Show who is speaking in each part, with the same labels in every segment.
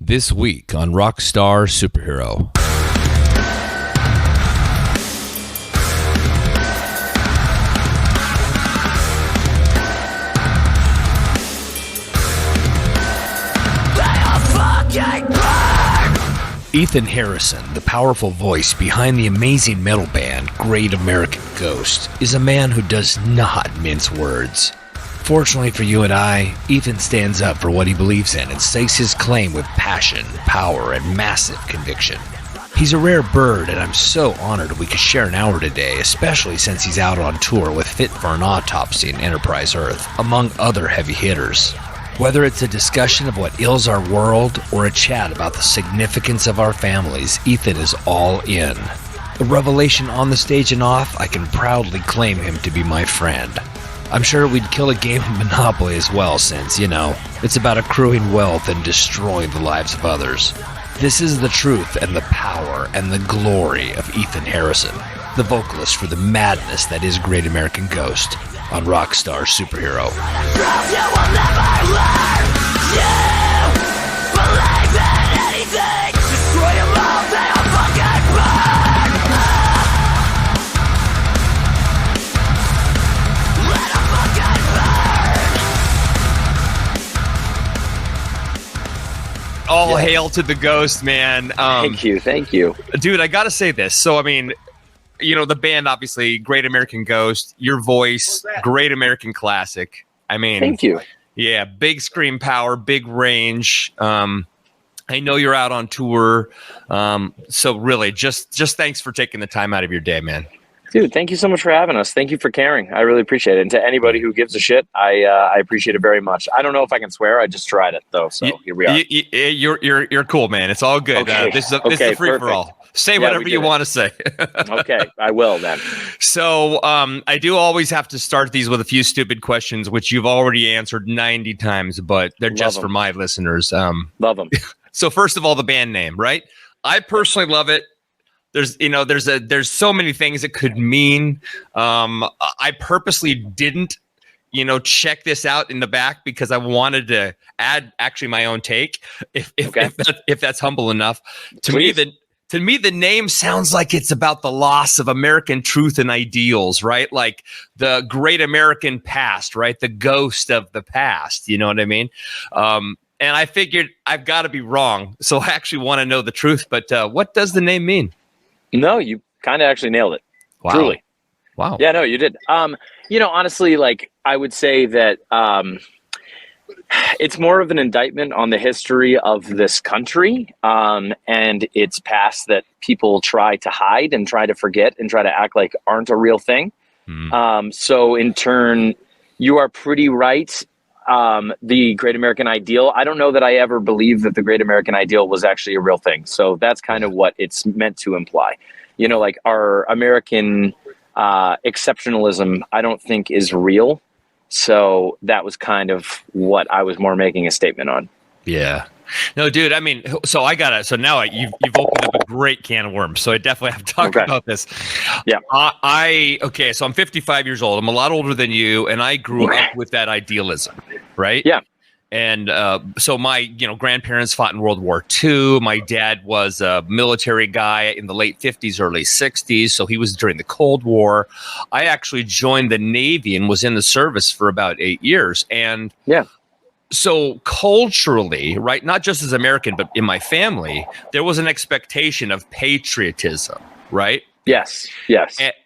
Speaker 1: This week on Rockstar Superhero. Ethan Harrison, the powerful voice behind the amazing metal band Great American Ghost, is a man who does not mince words. Fortunately for you and I, Ethan stands up for what he believes in and stakes his claim with passion, power, and massive conviction. He's a rare bird, and I'm so honored we could share an hour today, especially since he's out on tour with Fit for an Autopsy and Enterprise Earth, among other heavy hitters. Whether it's a discussion of what ails our world or a chat about the significance of our families, Ethan is all in. A revelation on the stage and off, I can proudly claim him to be my friend. I'm sure we'd kill a game of Monopoly as well since, it's about accruing wealth and destroying the lives of others. This is the truth and the power and the glory of Ethan Harrison, the vocalist for the madness that is Great American Ghost on Rockstar Superhero.
Speaker 2: All hail to the Ghost, man.
Speaker 3: Thank you.
Speaker 2: Dude, I gotta say this. So, the band, obviously, Great American Ghost, your voice, Great American Classic.
Speaker 3: Thank you.
Speaker 2: Yeah, big scream power, big range. I know you're out on tour. So really, just thanks for taking the time out of your day, man.
Speaker 3: Dude, thank you so much for having us. Thank you for caring. I really appreciate it. And to anybody who gives a shit, I appreciate it very much. I don't know if I can swear. I just tried it though. So here we are.
Speaker 2: You're cool, man. It's all good.
Speaker 3: Okay.
Speaker 2: This is a free for all. Say whatever you want to say.
Speaker 3: Okay, I will then.
Speaker 2: So I do always have to start these with a few stupid questions, which you've already answered 90 times, but they're just for my listeners.
Speaker 3: Love them.
Speaker 2: So first of all, the band name, right? I personally love it. There's so many things it could mean. I purposely didn't, check this out in the back because I wanted to add actually my own take. If that's humble enough. To me, the name sounds like it's about the loss of American truth and ideals, right? Like the great American past, right? The ghost of the past. You know what I mean? And I figured I've got to be wrong. So I actually want to know the truth. But what does the name mean?
Speaker 3: No, you kind of actually nailed it.
Speaker 2: Wow.
Speaker 3: Truly.
Speaker 2: Wow.
Speaker 3: Yeah, no, you did. Honestly, I would say that it's more of an indictment on the history of this country and its past that people try to hide and try to forget and try to act like aren't a real thing. So in turn, you are pretty right. The Great American Ideal. I don't know that I ever believed that the Great American Ideal was actually a real thing. So that's kind of what it's meant to imply. Our American exceptionalism, I don't think is real. So that was kind of what I was more making a statement on.
Speaker 2: Yeah. No, dude, so now you've opened up a great can of worms. So I definitely have to talk about this.
Speaker 3: Yeah.
Speaker 2: So I'm 55 years old. I'm a lot older than you. And I grew up with that idealism, right?
Speaker 3: Yeah.
Speaker 2: And so my, grandparents fought in World War II. My dad was a military guy in the late 50s, early 60s. So he was during the Cold War. I actually joined the Navy and was in the service for about 8 years. And yeah. So culturally, right, not just as American, but in my family, there was an expectation of patriotism, right?
Speaker 3: Yes.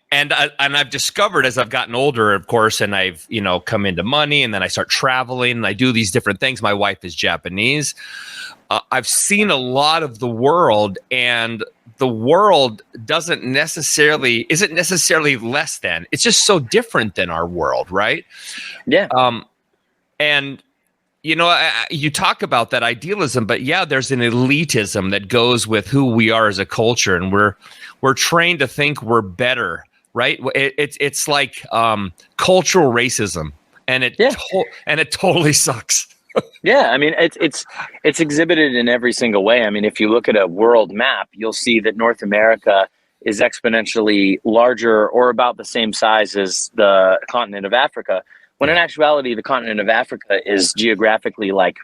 Speaker 2: And I've discovered as I've gotten older, of course, and I've, come into money and then I start traveling and I do these different things. My wife is Japanese. I've seen a lot of the world, and the world isn't necessarily less than. It's just so different than our world, right?
Speaker 3: Yeah.
Speaker 2: You talk about that idealism, but yeah, there's an elitism that goes with who we are as a culture, and we're trained to think we're better, right? It's like cultural racism, and it totally sucks.
Speaker 3: Yeah, it's exhibited in every single way. If you look at a world map, you'll see that North America is exponentially larger or about the same size as the continent of Africa. When in actuality, the continent of Africa is geographically like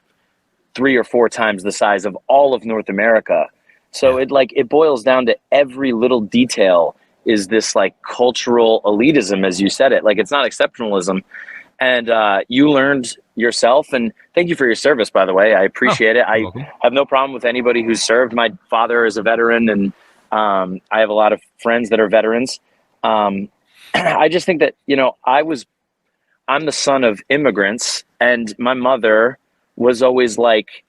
Speaker 3: 3 or 4 times the size of all of North America. So it boils down to every little detail is this like cultural elitism, as you said it. Like, it's not exceptionalism. And you learned yourself, and thank you for your service, by the way. I appreciate it. I have no problem with anybody who's served. My father is a veteran, and I have a lot of friends that are veterans. I just think that, I'm the son of immigrants, and my mother was always like,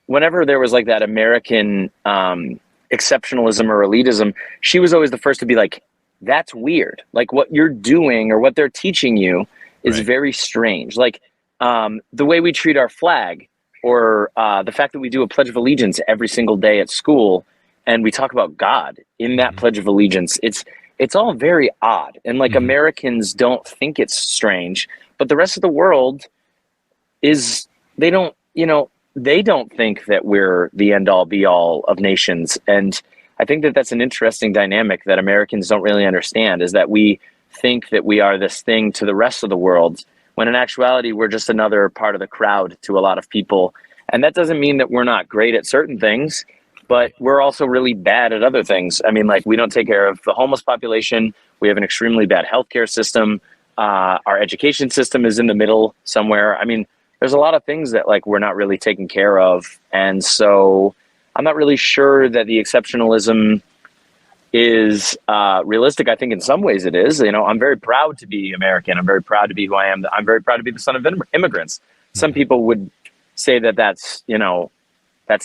Speaker 3: whenever there was like that American exceptionalism or elitism, she was always the first to be like, that's weird. Like, what you're doing or what they're teaching you is very strange. Like, the way we treat our flag, or the fact that we do a Pledge of Allegiance every single day at school, and we talk about God in that Pledge of Allegiance, it's all very odd. And like, Americans don't think it's strange, but the rest of the world they don't think that we're the end all be all of nations. And I think that that's an interesting dynamic that Americans don't really understand, is that we think that we are this thing to the rest of the world, when in actuality, we're just another part of the crowd to a lot of people. And that doesn't mean that we're not great at certain things, but we're also really bad at other things. I mean, like, we don't take care of the homeless population. We have an extremely bad healthcare system. Our education system is in the middle somewhere. I mean, there's a lot of things that like we're not really taking care of. And so I'm not really sure that the exceptionalism is realistic. I think in some ways it is. I'm very proud to be American. I'm very proud to be who I am. I'm very proud to be the son of immigrants. Some people would say that that's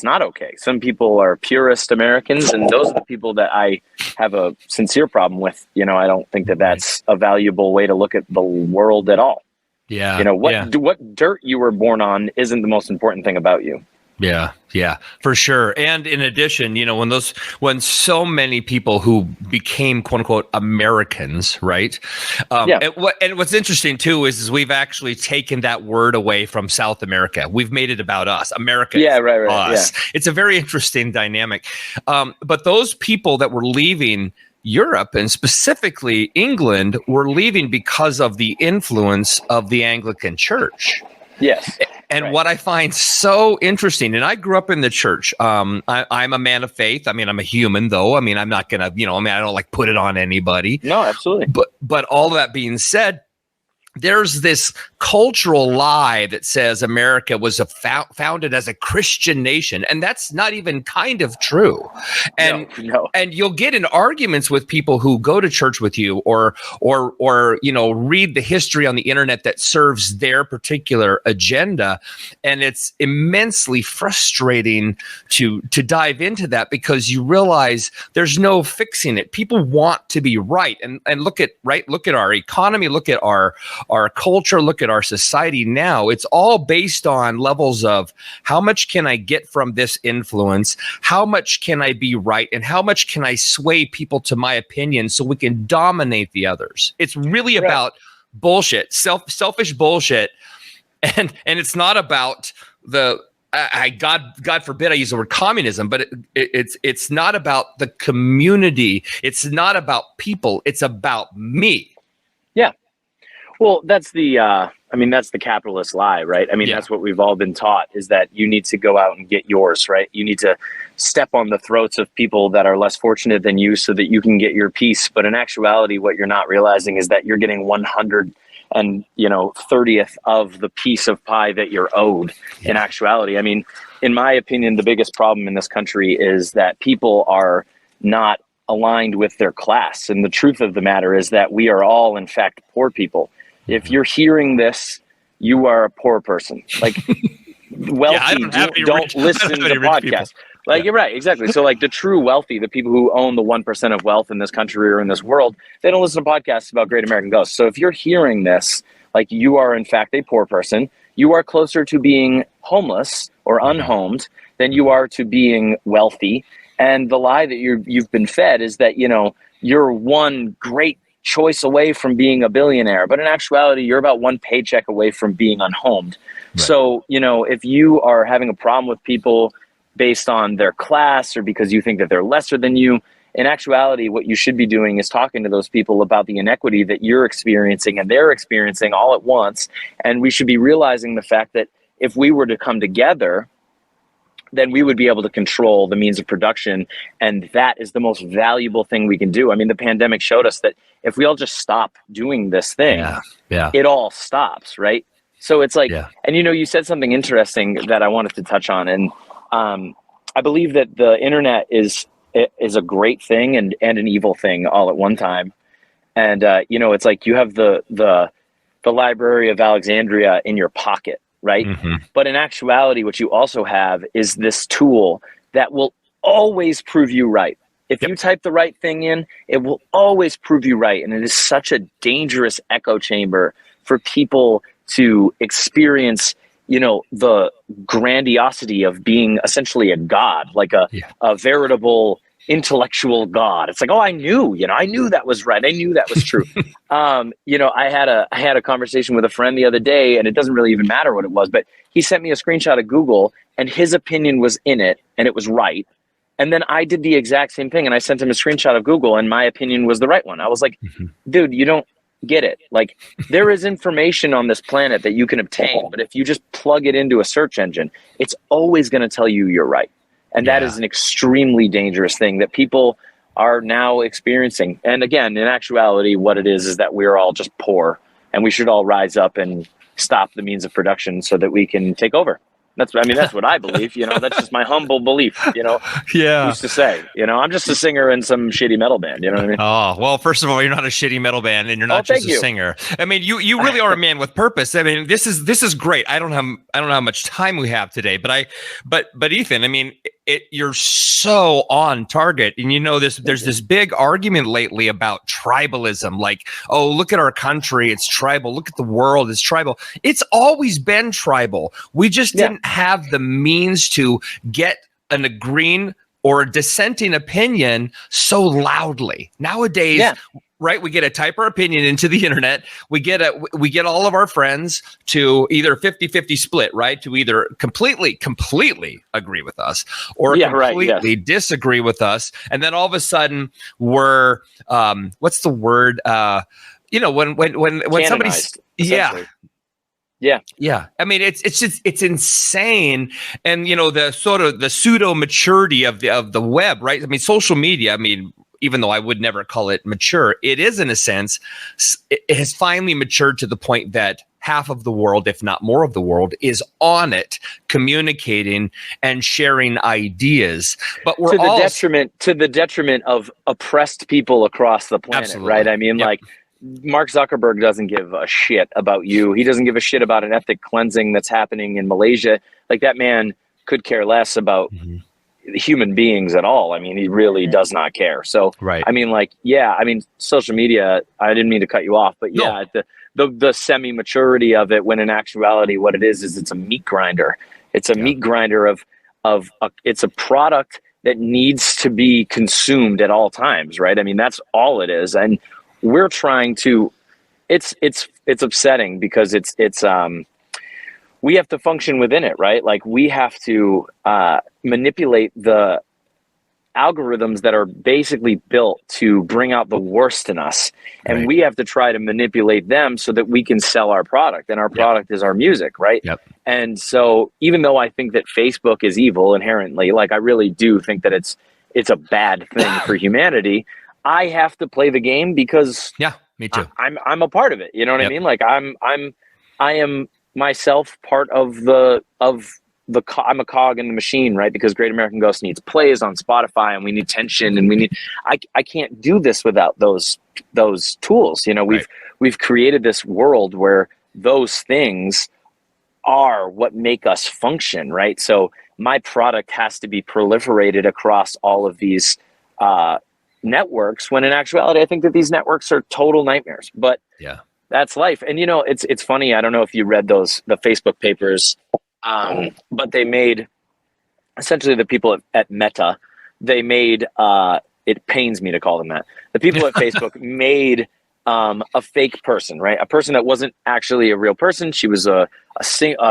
Speaker 3: not okay. Some people are purist Americans, and those are the people that I have a sincere problem with. I don't think that that's a valuable way to look at the world at all.
Speaker 2: Yeah.
Speaker 3: What dirt you were born on isn't the most important thing about you.
Speaker 2: Yeah, for sure. And in addition, when so many people who became quote unquote Americans, right? And what's interesting too is we've actually taken that word away from South America. We've made it about us. America.
Speaker 3: Yeah, right.
Speaker 2: Us.
Speaker 3: Yeah.
Speaker 2: It's a very interesting dynamic. But those people that were leaving Europe, and specifically England, were leaving because of the influence of the Anglican Church.
Speaker 3: Yes.
Speaker 2: And what I find so interesting, and I grew up in the church. I'm a man of faith. I mean, I'm a human, though. I mean, I'm not gonna, I don't like put it on anybody.
Speaker 3: No, absolutely.
Speaker 2: But all that being said, there's this cultural lie that says America was founded as a Christian nation, and that's not even kind of true. And and you'll get in arguments with people who go to church with you, or read the history on the internet that serves their particular agenda, and it's immensely frustrating to dive into that, because you realize there's no fixing it. People want to be right, and look at our economy, look at our culture, look at our society now. It's all based on levels of how much can I get from this influence, how much can I be right, and how much can I sway people to my opinion so we can dominate the others. It's really about bullshit, selfish bullshit, and it's not about the God forbid I use the word communism, but it's not about the community. It's not about people. It's about me.
Speaker 3: Yeah. Well, that's the capitalist lie, right? I mean, that's what we've all been taught, is that you need to go out and get yours, right? You need to step on the throats of people that are less fortunate than you so that you can get your piece. But in actuality, what you're not realizing is that you're getting 130th of the piece of pie that you're owed. In actuality, I mean, in my opinion, the biggest problem in this country is that people are not aligned with their class. And the truth of the matter is that we are all, in fact, poor people. If you're hearing this, you are a poor person. Like, wealthy don't listen to the podcast. Like, you're right, exactly. So like the true wealthy, the people who own the 1% of wealth in this country or in this world, they don't listen to podcasts about Great American Ghosts. So if you're hearing this, like, you are in fact a poor person. You are closer to being homeless or unhomed than you are to being wealthy. And the lie that you've been fed is that, you're one great choice away from being a billionaire, but in actuality, you're about one paycheck away from being unhomed. Right. So, if you are having a problem with people based on their class or because you think that they're lesser than you, in actuality, what you should be doing is talking to those people about the inequity that you're experiencing and they're experiencing all at once. And we should be realizing the fact that if we were to come together then we would be able to control the means of production. And that is the most valuable thing we can do. I mean, the pandemic showed us that if we all just stop doing this thing, it all stops, right? So it's like, and you said something interesting that I wanted to touch on. And I believe that the internet is a great thing and an evil thing all at one time. And, it's like you have the Library of Alexandria in your pocket, right? But in actuality, what you also have is this tool that will always prove you right. If you type the right thing in, it will always prove you right. And it is such a dangerous echo chamber for people to experience, the grandiosity of being essentially a god, like a veritable intellectual god. It's like, oh, I knew that was right. I knew that was true. I had a conversation with a friend the other day, and it doesn't really even matter what it was, but he sent me a screenshot of Google and his opinion was in it and it was right. And then I did the exact same thing and I sent him a screenshot of Google and my opinion was the right one. I was like, dude, you don't get it. Like, there is information on this planet that you can obtain, but if you just plug it into a search engine, it's always going to tell you you're right. And that is an extremely dangerous thing that people are now experiencing. And again, in actuality, what it is that we're all just poor and we should all rise up and stop the means of production so that we can take over. That's what I believe, that's just my humble belief, used to say, I'm just a singer in some shitty metal band, you know what I mean?
Speaker 2: Oh, well, first of all, you're not a shitty metal band and you're not just a singer. I mean, you really are a man with purpose. I mean, this is great. I don't know how much time we have today, but Ethan, I mean, you're so on target. And there's this big argument lately about tribalism. Like, oh, look at our country, it's tribal. Look at the world, it's tribal. It's always been tribal. We just didn't have the means to get an agreeing or a dissenting opinion so loudly. Nowadays, right, we get to type our opinion into the internet. We get all of our friends to either 50-50 split, right? To either completely agree with us or completely disagree with us. And then all of a sudden we're what's the word? When somebody's Yeah. I mean, it's insane. And, the sort of the pseudo maturity of the web, right? I mean, social media, even though I would never call it mature, it is, in a sense, it has finally matured to the point that half of the world, if not more of the world, is on it, communicating and sharing ideas. But we're
Speaker 3: to the detriment of oppressed people across the planet, right? I mean, like, Mark Zuckerberg doesn't give a shit about you. He doesn't give a shit about an ethnic cleansing that's happening in Malaysia. Like, that man could care less about human beings at all. I mean, he really does not care. So, social media, I didn't mean to cut you off, but the semi-maturity of it, when in actuality what it is it's a meat grinder. It's a meat grinder of it's a product that needs to be consumed at all times, right? I mean, that's all it is. And we're trying to, it's upsetting because it's we have to function within it, right? Like, we have to manipulate the algorithms that are basically built to bring out the worst in us. And we have to try to manipulate them so that we can sell our product, and our product is our music, right? And so even though I think that Facebook is evil inherently, like, I really do think that it's a bad thing for humanity, I have to play the game because
Speaker 2: me too.
Speaker 3: I'm a part of it. You know what I mean? Like, I am myself part of I'm a cog in the machine, right? Because Great American Ghost needs plays on Spotify, and we need tension, and I can't do this without those tools. We've created this world where those things are what make us function, right? So my product has to be proliferated across all of these networks, when in actuality, I think that these networks are total nightmares, but that's life. And it's funny. I don't know if you read the Facebook papers, but they made, essentially, the people at Meta, they made, it pains me to call them that. The people at Facebook made a fake person, right? A person that wasn't actually a real person. She was a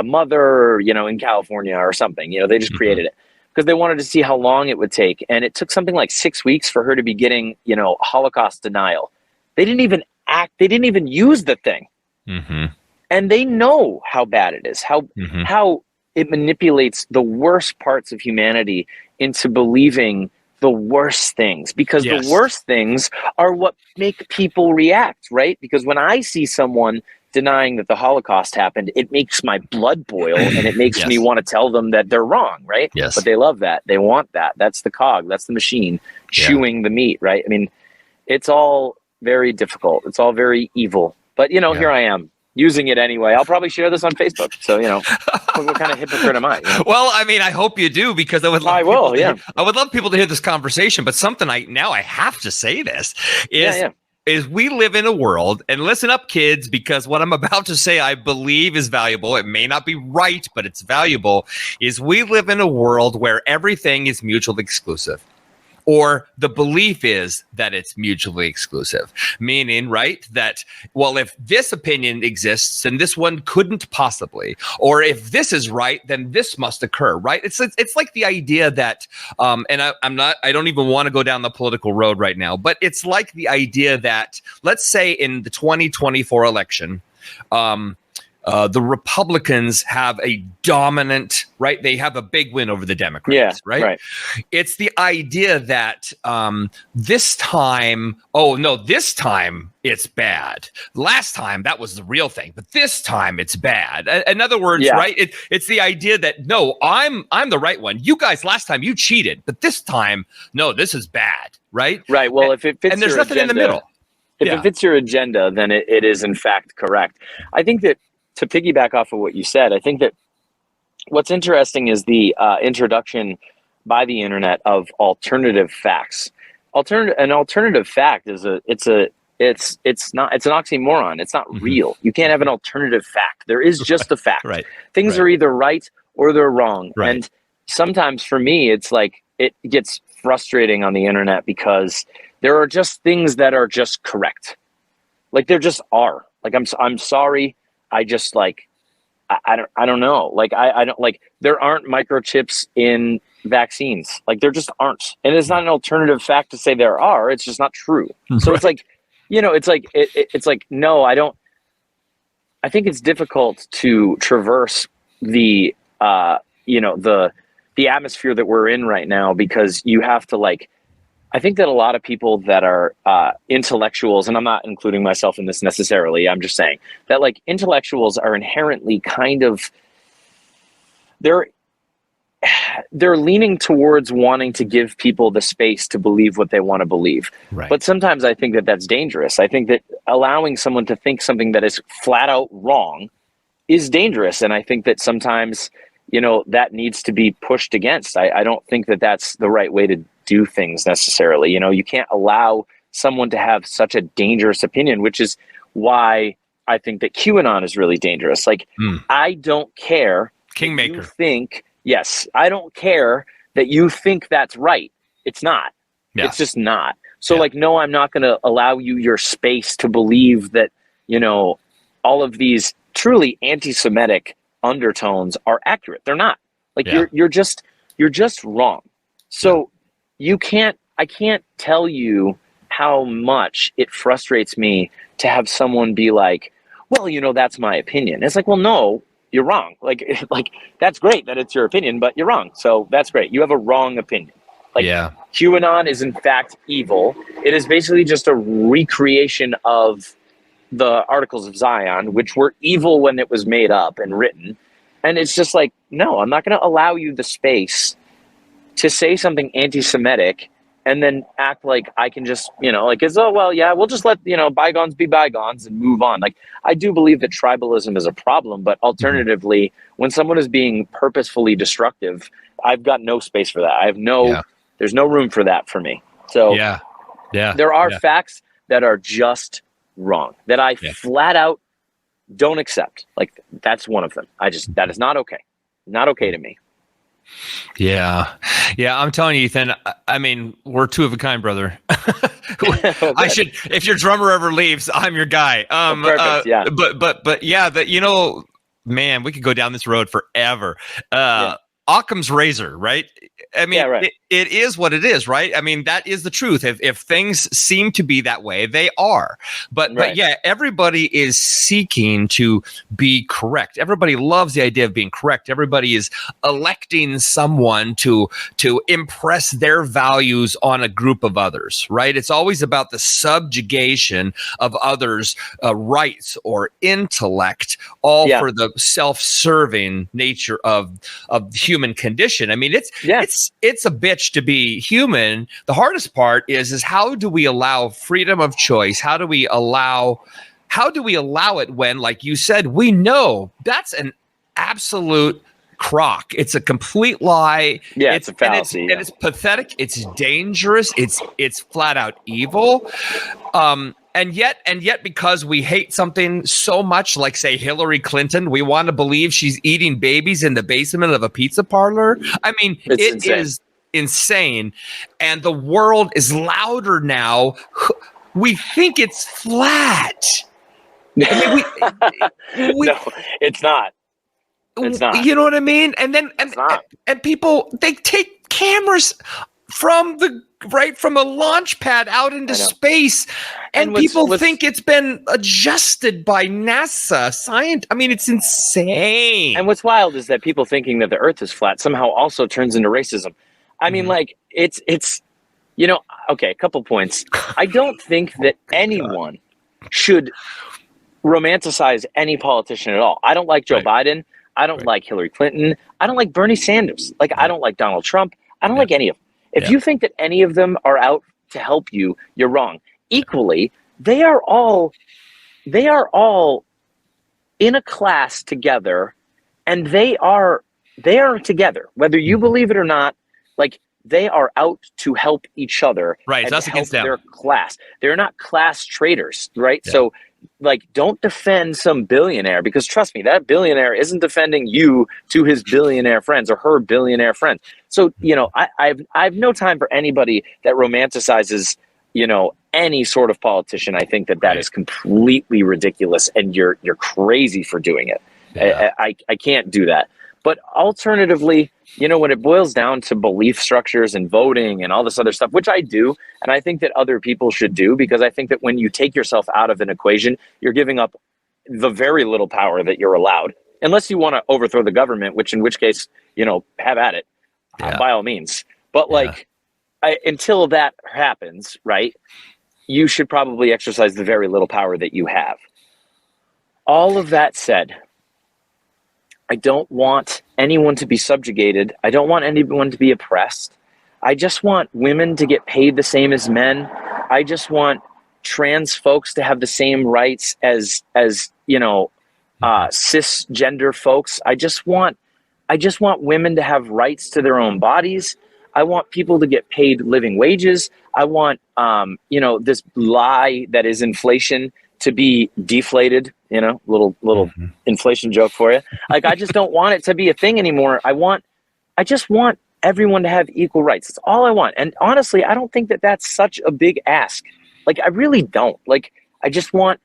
Speaker 3: mother, in California or something. They just created it because they wanted to see how long it would take. And it took something like 6 weeks for her to be getting, Holocaust denial. They didn't even they didn't even use the thing. And they know how bad it is, how it manipulates the worst parts of humanity into believing the worst things, because the worst things are what make people react, right? Because when I see someone denying that the Holocaust happened, it makes my blood boil and it makes me want to tell them that they're wrong, right?
Speaker 2: Yes.
Speaker 3: But they love that. They want that. That's the cog. That's the machine chewing the meat, right? I mean, it's all very difficult. It's all very evil. But, here I am using it anyway. I'll probably share this on Facebook. So, what kind of hypocrite am I?
Speaker 2: Well, I mean, I hope you do, because I would love I would love people to hear this conversation. But something I have to say this is we live in a world, and listen up, kids, because what I'm about to say, I believe is valuable. It may not be right, but it's valuable. Is we live in a world where everything is mutually exclusive. Or the belief is that it's mutually exclusive, meaning, right, that, well, if this opinion exists, then this one couldn't possibly, or if this is right, then this must occur, right? It's like the idea that, and I don't even want to go down the political road right now, but it's like the idea that, let's say in the 2024 election, the Republicans have a dominant, right? They have a big win over the Democrats, right? It's the idea that this time it's bad. Last time that was the real thing, but this time it's bad. In other words, right? It's the idea that no, I'm the right one. You guys last time you cheated, but this time, no, this is bad, right?
Speaker 3: Right. Well, if it fits,
Speaker 2: and there's nothing in the middle.
Speaker 3: If it fits your agenda, then it is in fact correct. I think that, to piggyback off of what you said, I think that what's interesting is the introduction by the internet of alternative facts. An alternative fact is it's an oxymoron. It's not real. You can't have an alternative fact. There is just a fact. Things are either right or they're wrong. And sometimes for me, it's like it gets frustrating on the internet because there are just things that are just correct. Like there just are. Like I'm sorry. I just I don't know. Like I don't like, there aren't microchips in vaccines. Like there just aren't. And it's not an alternative fact to say there are. It's just not true. So it's like, it's like, no, I don't. I think it's difficult to traverse the atmosphere that we're in right now, because you have to I think that a lot of people that are intellectuals, and I'm not including myself in this necessarily, I'm just saying that intellectuals are inherently kind of, they're leaning towards wanting to give people the space to believe what they want to believe. But sometimes I think that that's dangerous. I think that allowing someone to think something that is flat out wrong is dangerous. And I think that sometimes, that needs to be pushed against. I don't think that that's the right way to do things necessarily. You can't allow someone to have such a dangerous opinion, which is why I think that QAnon is really dangerous. I don't care.
Speaker 2: Kingmaker.
Speaker 3: You think, yes, I don't care that you think that's right. It's not. It's just not. So no, I'm not going to allow you your space to believe that, all of these truly anti-Semitic undertones are accurate. They're not. You're just wrong. So I can't tell you how much it frustrates me to have someone be like, well, that's my opinion. It's like, well, no, you're wrong. That's great that it's your opinion, but you're wrong. So that's great. You have a wrong opinion. QAnon is in fact evil. It is basically just a recreation of the Articles of Zion, which were evil when it was made up and written. And it's just no, I'm not going to allow you the space to say something anti-Semitic and then act like I can just, we'll just let, bygones be bygones and move on. I do believe that tribalism is a problem, but alternatively, when someone is being purposefully destructive, I've got no space for that. There's no room for that for me. So there are facts that are just wrong, that I flat out don't accept. That's one of them. That is not okay. Not okay to me.
Speaker 2: Yeah. I'm telling you, Ethan, I mean, we're two of a kind, brother. If your drummer ever leaves, I'm your guy.
Speaker 3: Perfect, yeah.
Speaker 2: But yeah, man, we could go down this road forever. Occam's razor, right? I mean,
Speaker 3: Yeah, right.
Speaker 2: it is what it is, right? I mean, that is the truth. If things seem to be that way, they are. But
Speaker 3: Right.
Speaker 2: yeah, everybody is seeking to be correct. Everybody loves the idea of being correct. Everybody is electing someone to impress their values on a group of others, right? It's always about the subjugation of others' rights or intellect, all for the self-serving nature of human condition. I mean, it's a bitch to be human. The hardest part is how do we allow freedom of choice? How do we allow it when, like you said, we know that's an absolute crock. It's a complete lie.
Speaker 3: Yeah, it's a fallacy.
Speaker 2: And it's pathetic. It's dangerous. It's flat out evil. And yet, because we hate something so much, like say Hillary Clinton, we want to believe she's eating babies in the basement of a pizza parlor. I mean, it is insane. And the world is louder now. We think it's flat. I mean,
Speaker 3: no, it's not. It's not.
Speaker 2: You know what I mean? And then and people, they take cameras from a launch pad out into space, and people think it's been adjusted by NASA science. I mean, it's insane.
Speaker 3: And what's wild is that people thinking that the Earth is flat somehow also turns into racism. I mean, like it's okay. A couple points. I don't think that anyone should romanticize any politician at all. I don't like Joe Biden. I don't like Hillary Clinton. I don't like Bernie Sanders. Like, I don't like Donald Trump. I don't like any of them. If you think that any of them are out to help you, you're wrong. Equally, they are all in a class together, and they are together. Whether you believe it or not, like, they are out to help each other.
Speaker 2: Right.
Speaker 3: And
Speaker 2: That's
Speaker 3: to
Speaker 2: against
Speaker 3: help
Speaker 2: them.
Speaker 3: their class. They're not class traitors, right?
Speaker 2: Yeah.
Speaker 3: So, like, don't defend some billionaire, because trust me, that billionaire isn't defending you to his billionaire friends or her billionaire friends. So, I have no time for anybody that romanticizes, any sort of politician. I think that is completely ridiculous, and you're crazy for doing it.
Speaker 2: Yeah.
Speaker 3: I can't do that. But alternatively, when it boils down to belief structures and voting and all this other stuff, which I do, and I think that other people should do, because I think that when you take yourself out of an equation, you're giving up the very little power that you're allowed, unless you want to overthrow the government, in which case, have at it, by all means. But until that happens, right, you should probably exercise the very little power that you have. All of that said, I don't want anyone to be subjugated. I don't want anyone to be oppressed. I just want women to get paid the same as men. I just want trans folks to have the same rights as cisgender folks. I just want women to have rights to their own bodies. I want people to get paid living wages. I want this lie that is inflation to be deflated, little inflation joke for you. Like, I just don't want it to be a thing anymore. I just want everyone to have equal rights. That's all I want. And honestly, I don't think that that's such a big ask. Like, I really don't. Like, I just want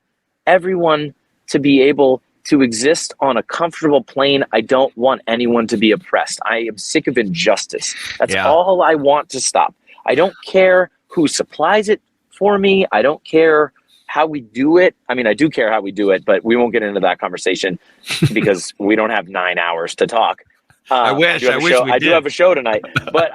Speaker 3: everyone to be able to exist on a comfortable plane. I don't want anyone to be oppressed. I am sick of injustice. That's all I want to stop. I don't care who supplies it for me. I don't care how we do it. I mean, I do care how we do it, but we won't get into that conversation because we don't have 9 hours to talk.
Speaker 2: I wish we did.
Speaker 3: I do have a show tonight, but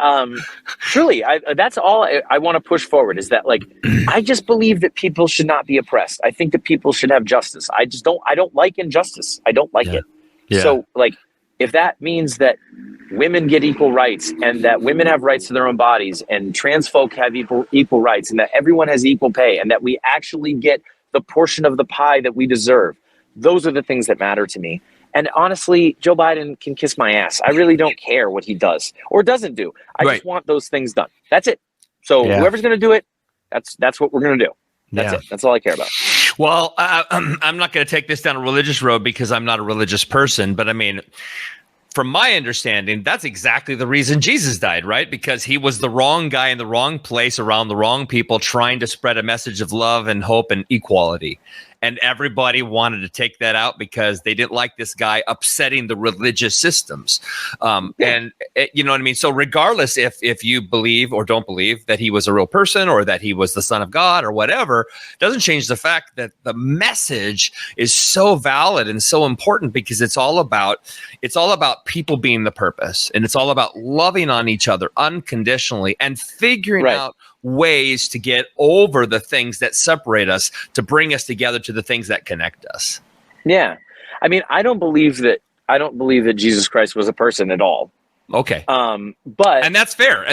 Speaker 3: truly, that's all I want to push forward, is that, like, I just believe that people should not be oppressed. I think that people should have justice. I don't like injustice. I don't like it.
Speaker 2: Yeah.
Speaker 3: So, like, if that means that women get equal rights, and that women have rights to their own bodies, and trans folk have equal rights, and that everyone has equal pay, and that we actually get the portion of the pie that we deserve, those are the things that matter to me. And honestly, Joe Biden can kiss my ass. I really don't care what he does or doesn't do. I just want those things done. That's it. So whoever's going to do it, that's what we're going to do. That's it. That's all I care about.
Speaker 2: Well, I'm not going to take this down a religious road because I'm not a religious person. But I mean, from my understanding, that's exactly the reason Jesus died, right? Because he was the wrong guy in the wrong place around the wrong people, trying to spread a message of love and hope and equality. and everybody wanted to take that out because they didn't like this guy upsetting the religious systems. And you know what I mean? So regardless if you believe or don't believe that he was a real person or that he was the son of God or whatever, doesn't change the fact that the message is so valid and so important, because it's all about people being the purpose, and it's all about loving on each other unconditionally and figuring out ways to get over the things that separate us to bring us together to the things that connect us.
Speaker 3: Yeah. I mean, I don't believe that Jesus Christ was a person at all.
Speaker 2: Okay.
Speaker 3: But
Speaker 2: and that's fair.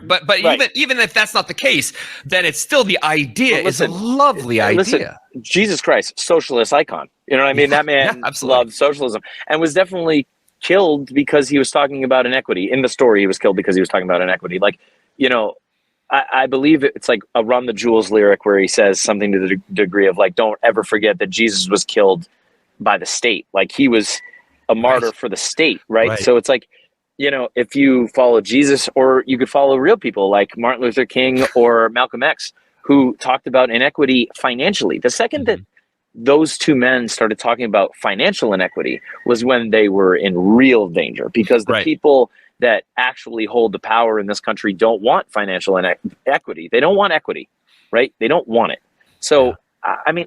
Speaker 2: But right. even if that's not the case, then it's still the idea. It's a lovely idea.
Speaker 3: Listen, Jesus Christ, socialist icon. You know what I mean? That man loved socialism and was definitely killed because he was talking about inequity. In the story, he was killed because he was talking about inequity. Like, you know, I believe it's like a Run the Jewels lyric where he says something to the degree of like, don't ever forget that Jesus was killed by the state. Like, he was a martyr for the state, right? So it's like, you know, if you follow Jesus, or you could follow real people like Martin Luther King or Malcolm X, who talked about inequity financially. The second that those two men started talking about financial inequity was when they were in real danger, because the people that actually hold the power in this country don't want financial equity. They don't want equity, right? They don't want it. So, I mean,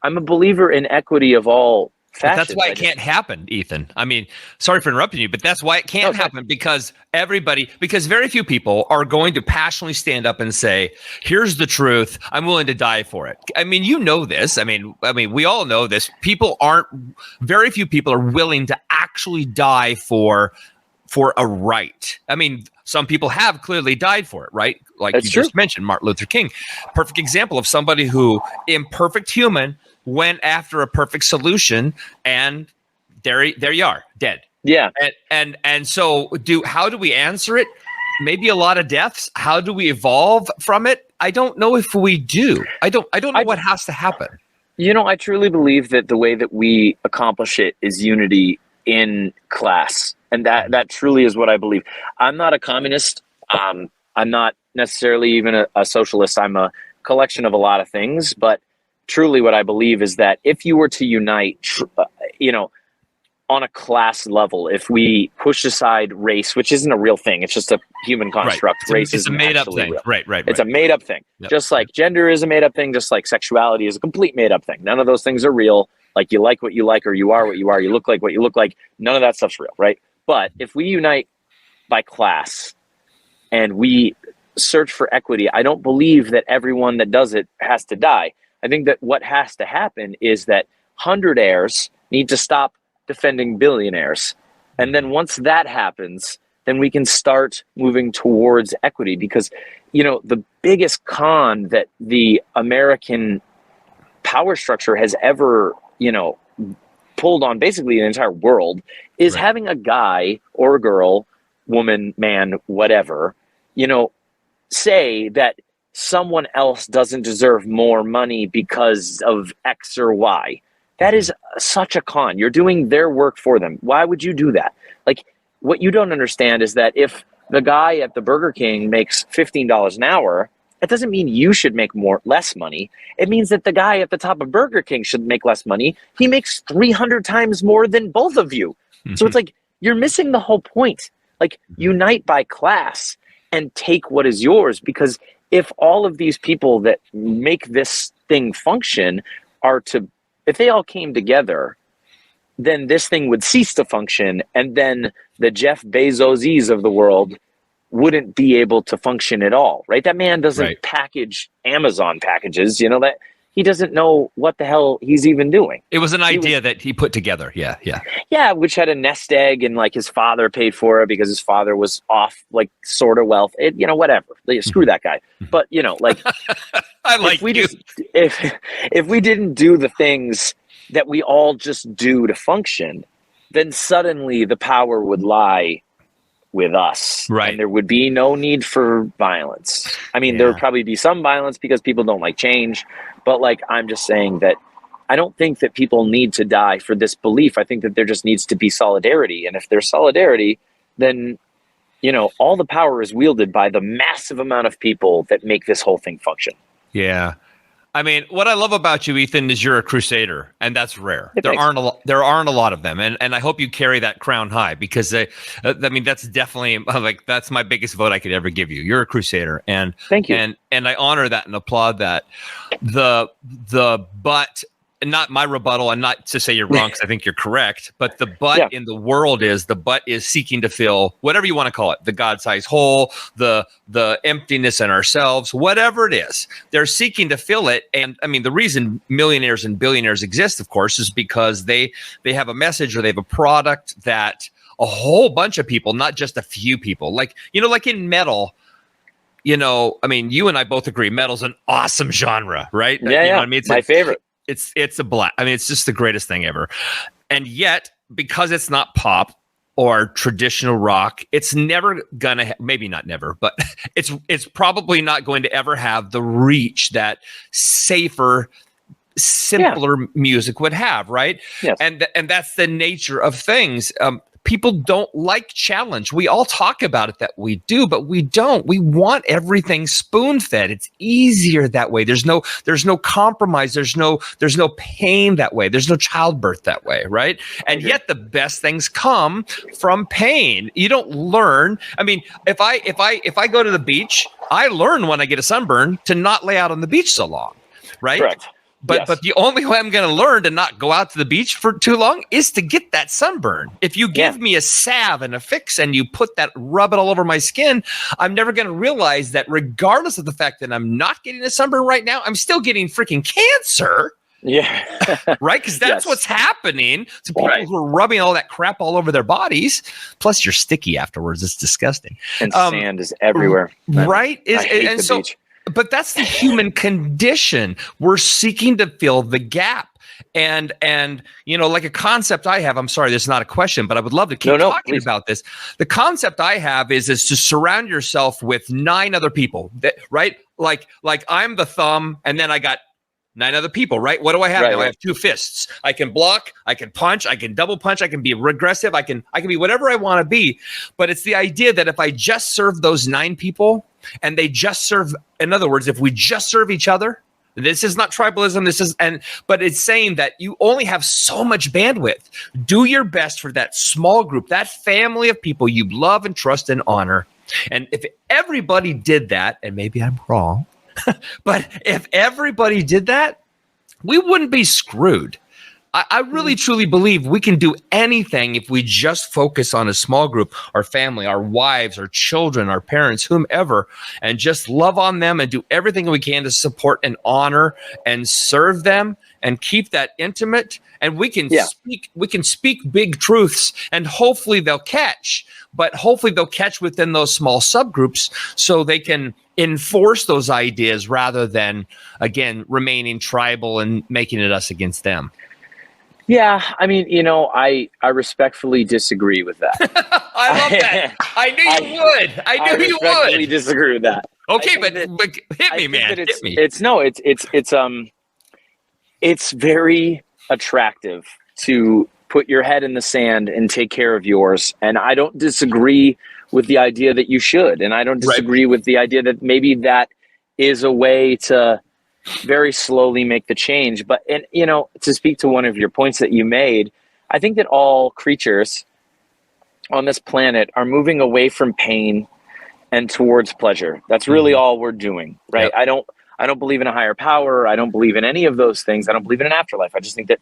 Speaker 3: I'm a believer in equity of all fashions.
Speaker 2: But that's why it can't happen, Ethan. I mean, sorry for interrupting you, but that's why it can't happen, because very few people are going to passionately stand up and say, here's the truth, I'm willing to die for it. I mean, you know this. I mean, we all know this. Very few people are willing to actually die for a right. I mean, some people have clearly died for it, right? Like you just mentioned, Martin Luther King. Perfect example of somebody who, imperfect human, went after a perfect solution, and there you are, dead. Yeah. And so how do we answer it? Maybe a lot of deaths. How do we evolve from it? I don't know if we do. I don't know what has to happen.
Speaker 3: You know, I truly believe that the way that we accomplish it is unity in class. And that truly is what I believe. I'm not a communist. I'm not necessarily even a socialist. I'm a collection of a lot of things. But truly what I believe is that if you were to unite, you know, on a class level, if we push aside race, which isn't a real thing, it's just a human construct.
Speaker 2: Right.
Speaker 3: Race is
Speaker 2: a made up thing.
Speaker 3: Real.
Speaker 2: Right.
Speaker 3: It's a made up thing. Yep. Just like gender is a made up thing, just like sexuality is a complete made up thing. None of those things are real. Like, you like what you like, or you are what you are, you look like what you look like. None of that stuff's real, right? But if we unite by class and we search for equity, I don't believe that everyone that does it has to die. I think that what has to happen is that 100-aires need to stop defending billionaires. And then once that happens, then we can start moving towards equity. Because, you know, the biggest con that the American power structure has ever, you know, pulled on basically the entire world is having a guy or a girl, woman, man, whatever, you know, say that someone else doesn't deserve more money because of X or Y. That is such a con. You're doing their work for them. Why would you do that? Like, what you don't understand is that if the guy at the Burger King makes $15 an hour, it doesn't mean you should make less money. It means that the guy at the top of Burger King should make less money. He makes 300 times more than both of you. So it's like, you're missing the whole point. Like, unite by class and take what is yours. Because if all of these people that make this thing function if they all came together, then this thing would cease to function. And then the Jeff Bezoses of the world wouldn't be able to function at all, right? That man doesn't package Amazon packages, you know, that he doesn't know what the hell he's even doing.
Speaker 2: It was an idea that he put together. Yeah,
Speaker 3: which had a nest egg, and like his father paid for it because his father was off, like, sort of wealth. You know, whatever. Screw that guy. But, you know, like, if we didn't do the things that we all just do to function, then suddenly the power would lie with us.
Speaker 2: Right.
Speaker 3: And there would be no need for violence. I mean, there would probably be some violence because people don't like change. But, like, I'm just saying that I don't think that people need to die for this belief. I think that there just needs to be solidarity. And if there's solidarity, then, you know, all the power is wielded by the massive amount of people that make this whole thing function.
Speaker 2: Yeah. I mean, what I love about you, Ethan, is you're a crusader, and that's rare.
Speaker 3: Hey,
Speaker 2: there
Speaker 3: thanks.
Speaker 2: aren't a lot of them, and I hope you carry that crown high, because I mean, that's definitely like, that's my biggest vote I could ever give you. You're a crusader, and
Speaker 3: Thank you.
Speaker 2: And I honor that and applaud that. But not my rebuttal, and not to say you're wrong, because I think you're correct, but the but in the world is seeking to fill whatever you want to call it, the God-sized hole, the emptiness in ourselves, whatever it is, they're seeking to fill it. And I mean, the reason millionaires and billionaires exist, of course, is because they have a message, or they have a product that a whole bunch of people, not just a few people, like in metal. I mean, you and I both agree metal's an awesome genre, right?
Speaker 3: Yeah,
Speaker 2: I mean, it's
Speaker 3: my favorite.
Speaker 2: It's a blast. I mean, it's just the greatest thing ever. And yet, because it's not pop or traditional rock, it's never gonna maybe not never, but it's probably not going to ever have the reach that safer, simpler music would have, right?
Speaker 3: Yes.
Speaker 2: And that's the nature of things. People don't like challenge. We all talk about it that we do, but we don't. We want everything spoon-fed. It's easier that way. There's no compromise. There's no pain that way. There's no childbirth that way, right? And yet the best things come from pain. You don't learn. I mean, if I go to the beach, I learn when I get a sunburn to not lay out on the beach so long, right?
Speaker 3: Correct.
Speaker 2: But the only way I'm going to learn to not go out to the beach for too long is to get that sunburn. If you give me a salve and a fix and you rub it all over my skin, I'm never going to realize that regardless of the fact that I'm not getting a sunburn right now, I'm still getting freaking cancer.
Speaker 3: Yeah.
Speaker 2: Right? Because that's what's happening to people who are rubbing all that crap all over their bodies. Plus, you're sticky afterwards. It's disgusting.
Speaker 3: And sand is everywhere.
Speaker 2: Right?
Speaker 3: I hate the beach.
Speaker 2: But that's the human condition. We're seeking to fill the gap. And like a concept I have, I'm sorry, this is not a question, but I would love to keep talking about this. The concept I have is to surround yourself with 9 other people, right? Like I'm the thumb, and then I got 9 other people, right? What do I have now? I have 2 fists. I can block, I can punch, I can double punch, I can be regressive, I can be whatever I want to be. But it's the idea that if I just serve those 9 people, and they just serve, in other words, if we just serve each other, this is not tribalism, but it's saying that you only have so much bandwidth. Do your best for that small group, that family of people you love and trust and honor. And if everybody did that, and maybe I'm wrong, but if everybody did that, we wouldn't be screwed. I really, truly believe we can do anything if we just focus on a small group, our family, our wives, our children, our parents, whomever, and just love on them and do everything we can to support and honor and serve them and keep that intimate. And we can speak big truths, and hopefully they'll catch. But hopefully they'll catch within those small subgroups so they can enforce those ideas rather than, again, remaining tribal and making it us against them.
Speaker 3: Yeah, I mean, I respectfully disagree with that.
Speaker 2: I love that. I knew you would. I knew you would. I respectfully
Speaker 3: disagree with that.
Speaker 2: Okay, but hit me, man. Hit me.
Speaker 3: It's very attractive to put your head in the sand and take care of yours. And I don't disagree with the idea that you should. And I don't disagree with the idea that maybe that is a way to very slowly make the change. But, to speak to one of your points that you made, I think that all creatures on this planet are moving away from pain and towards pleasure. That's really all we're doing, right? Yep. I don't believe in a higher power. I don't believe in any of those things. I don't believe in an afterlife. I just think that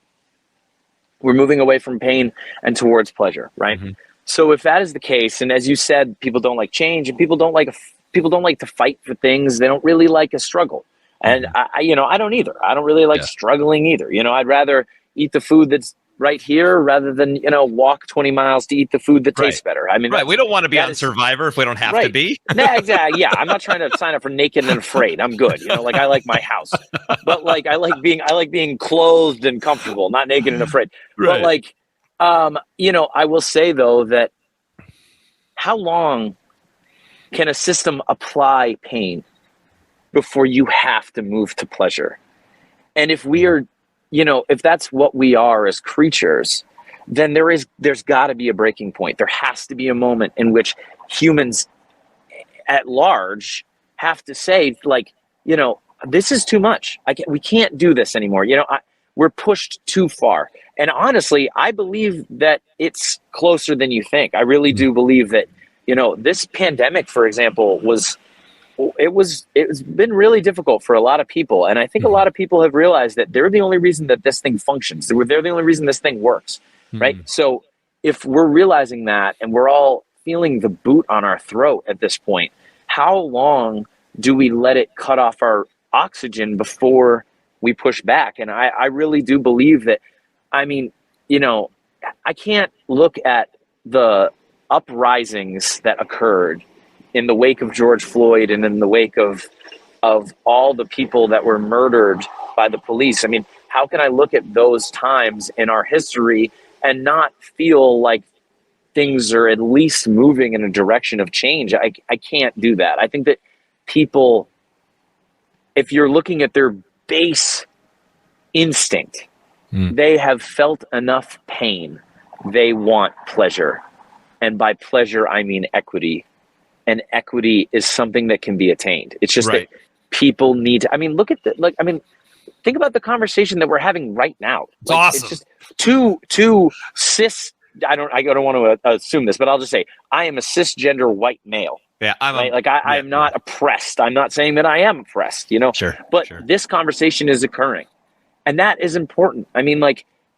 Speaker 3: we're moving away from pain and towards pleasure, right? Mm-hmm. So if that is the case, and as you said, people don't like change, and people don't like to fight for things. They don't really like a struggle. And I don't either. I don't really like struggling either. I'd rather eat the food that's right here rather than, walk 20 miles to eat the food that tastes better. I mean,
Speaker 2: we don't want to be on Survivor if we don't have to be.
Speaker 3: Yeah, exactly. Yeah. I'm not trying to sign up for Naked and Afraid. I'm good. I like my house, but I like being clothed and comfortable, not naked and afraid. Right. But I will say though that how long can a system apply pain before you have to move to pleasure? And if we are, if that's what we are as creatures, then there's got to be a breaking point. There has to be a moment in which humans at large have to say, this is too much. We can't do this anymore. We're pushed too far. And honestly, I believe that it's closer than you think. I really do believe that, this pandemic, for example, it's been really difficult for a lot of people. And I think a lot of people have realized that they're the only reason that this thing functions. They're the only reason this thing works, right? So if we're realizing that and we're all feeling the boot on our throat at this point, how long do we let it cut off our oxygen before we push back? And I really do believe that, I can't look at the uprisings that occurred in the wake of George Floyd and in the wake of all the people that were murdered by the police. I mean, how can I look at those times in our history and not feel like things are at least moving in a direction of change? I can't do that. I think that people, if you're looking at their base instinct, they have felt enough pain. They want pleasure. And by pleasure, I mean equity. And equity is something that can be attained. It's just that people need to, think about the conversation that we're having right now.
Speaker 2: It's awesome.
Speaker 3: It's just two cis, I don't want to assume this, but I'll just say, I am a cisgender white male.
Speaker 2: Yeah,
Speaker 3: I'm not oppressed. I'm not saying that I am oppressed,
Speaker 2: Sure.
Speaker 3: But this conversation is occurring. And that is important. I mean,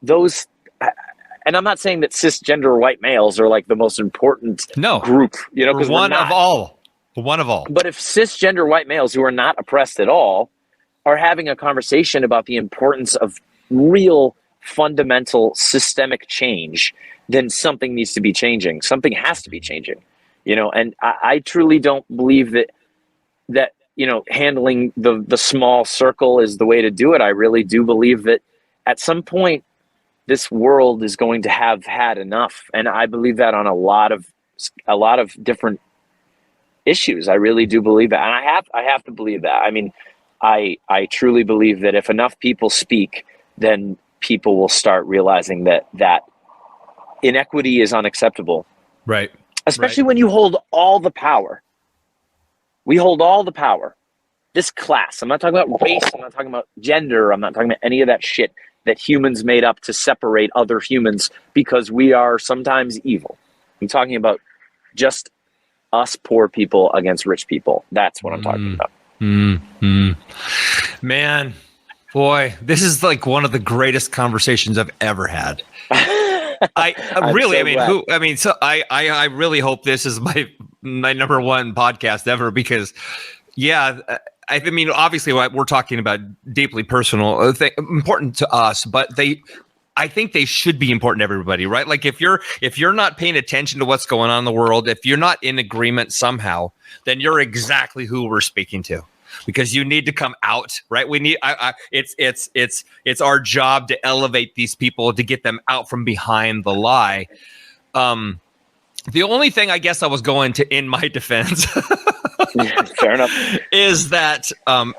Speaker 3: those, and I'm not saying that cisgender white males are the most important group, because
Speaker 2: one of all.
Speaker 3: But if cisgender white males who are not oppressed at all are having a conversation about the importance of real fundamental systemic change, then something needs to be changing. Something has to be changing, and I truly don't believe that handling the small circle is the way to do it. I really do believe that at some point this world is going to have had enough. And I believe that on a lot of different issues. I really do believe that. And I have to believe that. I mean, I truly believe that if enough people speak, then people will start realizing that inequity is unacceptable.
Speaker 2: Right.
Speaker 3: Especially when you hold all the power. We hold all the power. This class, I'm not talking about race, I'm not talking about gender, I'm not talking about any of that shit that humans made up to separate other humans because we are sometimes evil. I'm talking about just us poor people against rich people. That's what I'm talking about.
Speaker 2: Man, boy, this is one of the greatest conversations I've ever had. I really hope this is my number one podcast ever because, obviously we're talking about deeply personal, important to us, but I think they should be important to everybody, right? If you're not paying attention to what's going on in the world, if you're not in agreement somehow, then you're exactly who we're speaking to. Because you need to come out, right? We need. It's our job to elevate these people to get them out from behind the lie. The only thing I guess I was going to, in my defense,
Speaker 3: fair enough,
Speaker 2: is that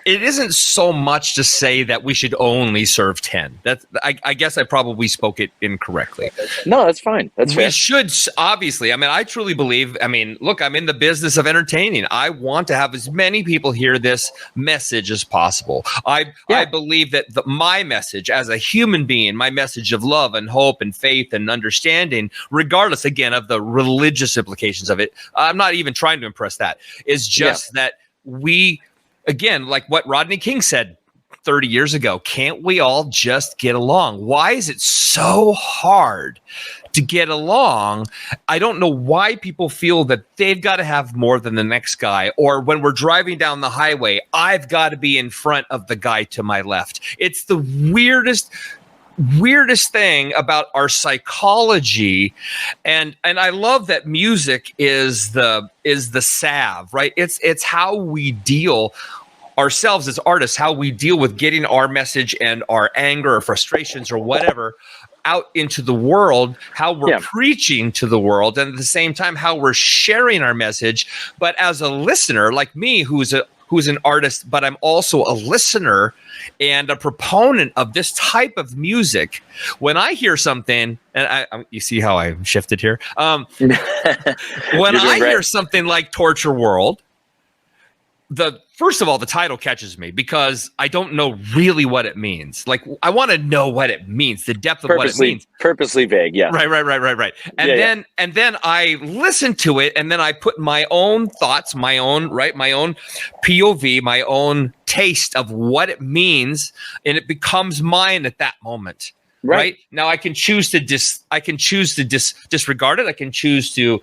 Speaker 2: it isn't so much to say that we should only serve 10. That's I guess I probably spoke it incorrectly.
Speaker 3: No, that's fine. That's fair.
Speaker 2: We should obviously. I truly believe. Look, I'm in the business of entertaining. I want to have as many people hear this message as possible. I believe that my message as a human being, my message of love and hope and faith and understanding, regardless again of the religious implications of it, I'm not even trying to impress that. Is just that we, again, like what Rodney King said 30 years ago, can't we all just get along? Why is it so hard to get along? I don't know why people feel that they've got to have more than the next guy, or when we're driving down the highway, I've got to be in front of the guy to my left. It's the weirdest thing about our psychology, and I love that music is the salve, right? It's how we deal ourselves as artists, how we deal with getting our message and our anger or frustrations or whatever out into the world, how we're preaching to the world, and at the same time how we're sharing our message. But as a listener like me, who's an artist, but I'm also a listener and a proponent of this type of music. When I hear something, and you see how I shifted here. When I hear something like Torture World, first of all, the title catches me because I don't know really what it means. Like, I want to know what it means, the depth of what it means.
Speaker 3: Purposely vague, yeah.
Speaker 2: Right. And then I listen to it, and then I put my own thoughts, my own POV, my own taste of what it means, and it becomes mine at that moment. Right now, I can choose to disregard it. I can choose to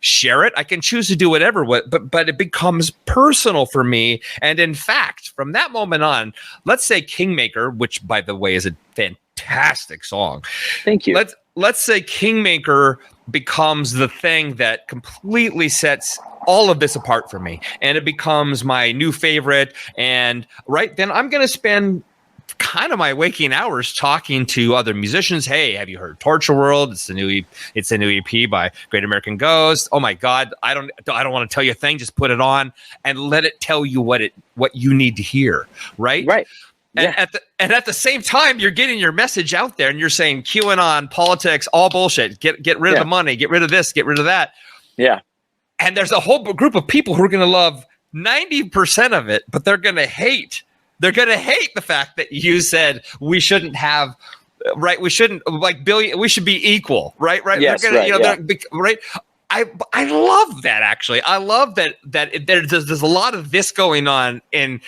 Speaker 2: share it. I can choose to do whatever. But it becomes personal for me. And in fact, from that moment on, let's say Kingmaker, which by the way is a fantastic song.
Speaker 3: Thank you.
Speaker 2: Let's say Kingmaker becomes the thing that completely sets all of this apart for me, and it becomes my new favorite. And then I'm going to spend kind of my waking hours talking to other musicians. Hey, have you heard Torture World? It's a new EP by Great American Ghost. Oh my God, I don't want to tell you a thing. Just put it on and let it tell you what you need to hear. Right. And at the same time, you're getting your message out there, and you're saying QAnon, politics, all bullshit. Get rid of the money. Get rid of this. Get rid of that.
Speaker 3: Yeah.
Speaker 2: And there's a whole group of people who are going to love 90% of it, but they're going to hate. They're going to hate the fact that you said we shouldn't have, right? We shouldn't we should be equal, right?
Speaker 3: Yes,
Speaker 2: right. I love that, actually. I love that there's a lot of this going on in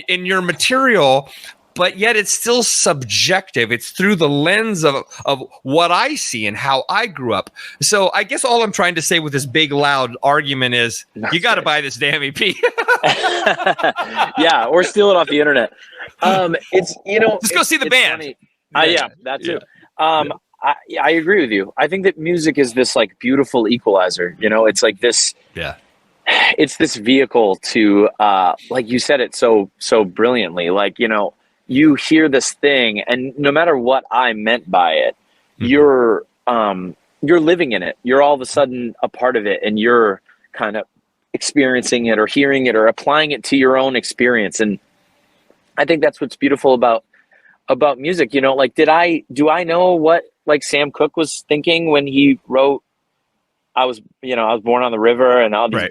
Speaker 2: your material, but yet it's still subjective. It's through the lens of what I see and how I grew up. So I guess all I'm trying to say with this big, loud argument is you got to buy this damn EP.
Speaker 3: Yeah, or steal it off the internet. Just
Speaker 2: go see the band.
Speaker 3: Yeah, that too. I agree with you. I think that music is this like beautiful equalizer. It's like this. Yeah. It's this vehicle to, like you said it so brilliantly. Like, you hear this thing, and no matter what I meant by it, you're living in it. You're all of a sudden a part of it, and you're kind of experiencing it or hearing it or applying it to your own experience. And I think that's what's beautiful about music. Like, do I know what like Sam Cooke was thinking when he wrote I was born on the river and all these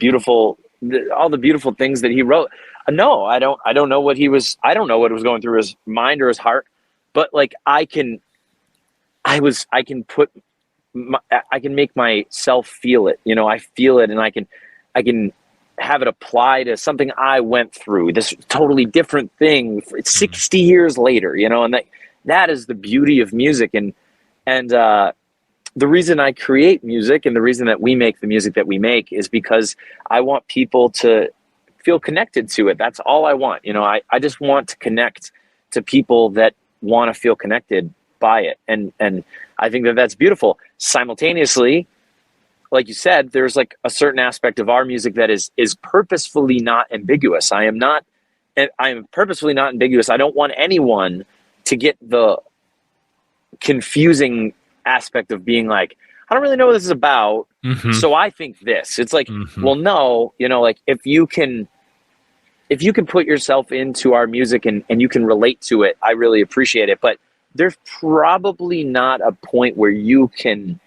Speaker 3: all the beautiful things that he wrote? No, I don't know what I don't know what was going through his mind or his heart, but like I can make myself feel it. I feel it, and I can have it apply to something I went through, this totally different thing 60 years later, and that is the beauty of music. And the reason I create music and the reason that we make the music that we make is because I want people to feel connected to it. That's all I want. I just want to connect to people that want to feel connected by it. And I think that that's beautiful. Simultaneously, like you said, there's like a certain aspect of our music that is purposefully not ambiguous. I am purposefully not ambiguous. I don't want anyone to get the confusing aspect of being like, I don't really know what this is about. So I think this. It's like, well, no, like if you can put yourself into our music and you can relate to it, I really appreciate it. But there's probably not a point where you can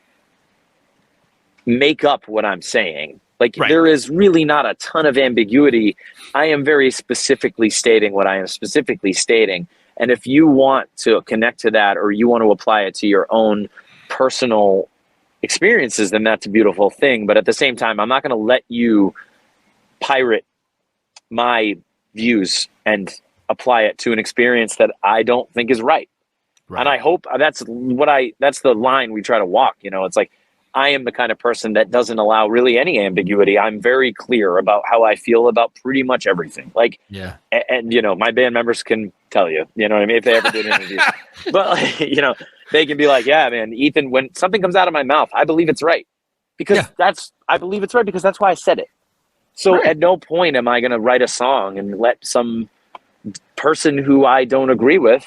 Speaker 3: make up what I'm saying. Like, there is really not a ton of ambiguity. I am very specifically stating what I am specifically stating. And if you want to connect to that, or you want to apply it to your own personal experiences, then that's a beautiful thing. But at the same time, I'm not going to let you pirate my views and apply it to an experience that I don't think is right. And I hope that's the line we try to walk. It's like, I am the kind of person that doesn't allow really any ambiguity. I'm very clear about how I feel about pretty much everything. Like, and my band members can tell you, what I mean, if they ever did interviews, but like, they can be like, yeah, man, Ethan, when something comes out of my mouth, I believe it's right because I believe it's right because that's why I said it. So at no point am I going to write a song and let some person who I don't agree with,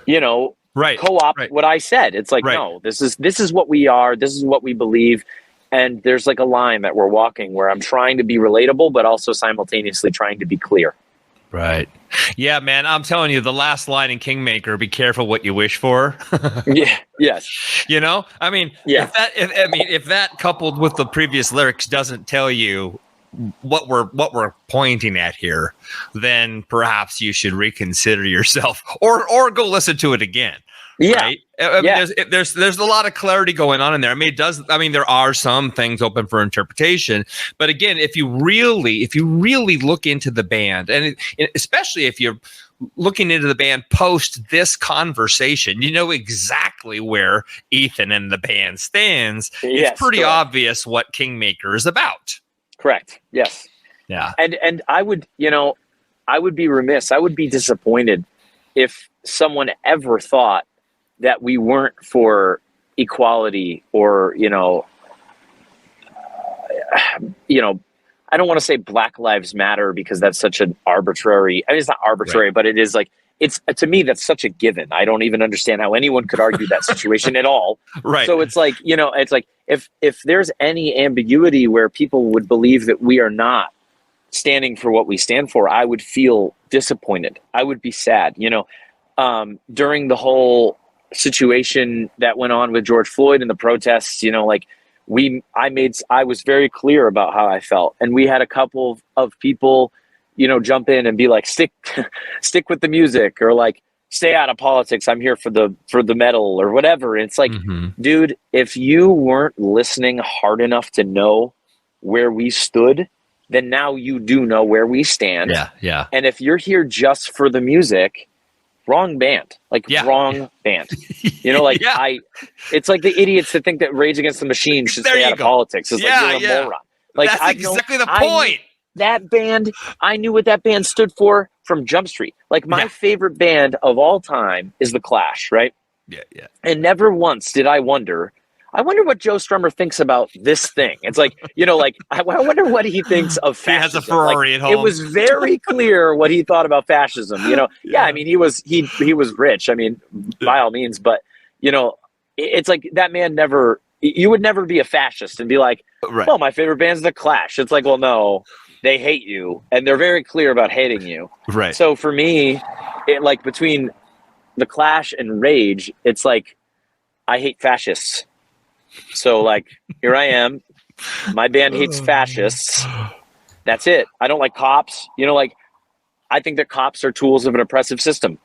Speaker 3: co-opt what I said. It's like, no, this is what we are. This is what we believe. And there's like a line that we're walking where I'm trying to be relatable, but also simultaneously trying to be clear.
Speaker 2: Right. Yeah, man. I'm telling you, the last line in Kingmaker, be careful what you wish for.
Speaker 3: Yeah. Yes.
Speaker 2: I mean, if that coupled with the previous lyrics doesn't tell you what we're pointing at here, then perhaps you should reconsider yourself or go listen to it again.
Speaker 3: Yeah.
Speaker 2: Right? I mean, there's a lot of clarity going on in there. I mean, there are some things open for interpretation, but again, if you really look into the band, and especially if you're looking into the band post this conversation, you know exactly where Ethan and the band stands.
Speaker 3: Yes,
Speaker 2: it's pretty
Speaker 3: correct.
Speaker 2: obvious what Kingmaker is about.
Speaker 3: Correct. Yes.
Speaker 2: Yeah.
Speaker 3: And I would be remiss, I would be disappointed if someone ever thought that we weren't for equality or, I don't want to say Black Lives Matter because that's such an arbitrary, I mean, it's not arbitrary, but it is like, to me, that's such a given. I don't even understand how anyone could argue that situation at all.
Speaker 2: Right.
Speaker 3: So it's like, it's like if there's any ambiguity where people would believe that we are not standing for what we stand for, I would feel disappointed. I would be sad. During the whole situation that went on with George Floyd and the protests, I was very clear about how I felt, and we had a couple of people, jump in and be like, stick with the music, or like, stay out of politics. I'm here for the medal or whatever. And it's like, dude, if you weren't listening hard enough to know where we stood, then now you do know where we stand.
Speaker 2: Yeah. Yeah.
Speaker 3: And if you're here just for the music, wrong band, wrong band. It's like the idiots that think that Rage Against the Machine should stay out of politics. It's like, you're a moron. Like,
Speaker 2: that's exactly the point.
Speaker 3: That band, I knew what that band stood for from Jump Street. Like, my favorite band of all time is The Clash, right?
Speaker 2: Yeah, yeah.
Speaker 3: And never once did I wonder what Joe Strummer thinks about this thing. It's like, I wonder what he thinks of fascism.
Speaker 2: He has a Ferrari at home.
Speaker 3: It was very clear what he thought about fascism. I mean, he was rich. I mean, by all means, but it's like that man you would never be a fascist and be like, well, my favorite band's The Clash. It's like, well, no, they hate you, and they're very clear about hating you.
Speaker 2: Right.
Speaker 3: So for me, between The Clash and Rage, it's like, I hate fascists. So like, here I am, my band hates fascists. That's it. I don't like cops. I think that cops are tools of an oppressive system.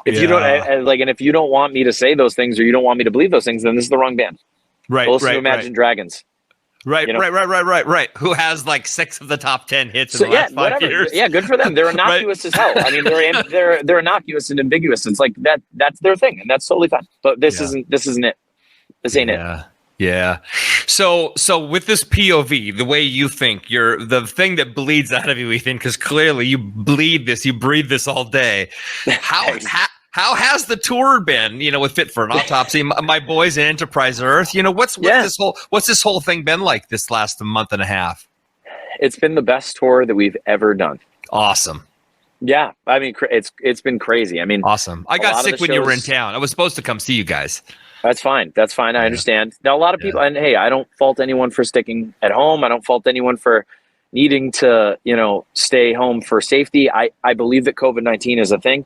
Speaker 3: If you don't and if you don't want me to say those things, or you don't want me to believe those things, then this is the wrong band.
Speaker 2: Right.
Speaker 3: Listen to Imagine Dragons.
Speaker 2: Right. Who has like 6 of the top 10 hits in the last 5 years?
Speaker 3: Yeah, good for them. They're innocuous as hell. I mean, they're innocuous and ambiguous. It's like that's their thing, and that's totally fine. But this isn't it. This ain't it.
Speaker 2: Yeah. So with this POV, the way you think, the thing that bleeds out of you, Ethan, because clearly you breathe this all day. How has the tour been? With Fit for an Autopsy, my boys in Enterprise Earth. What's this whole thing been like this last month and a half?
Speaker 3: It's been the best tour that we've ever done.
Speaker 2: Awesome.
Speaker 3: Yeah, I mean, it's been crazy. I mean,
Speaker 2: awesome. I got sick when you were in town. I was supposed to come see you guys.
Speaker 3: That's fine. I understand. Now, a lot of people, and hey, I don't fault anyone for sticking at home. I don't fault anyone for needing to, stay home for safety. I believe that COVID-19 is a thing.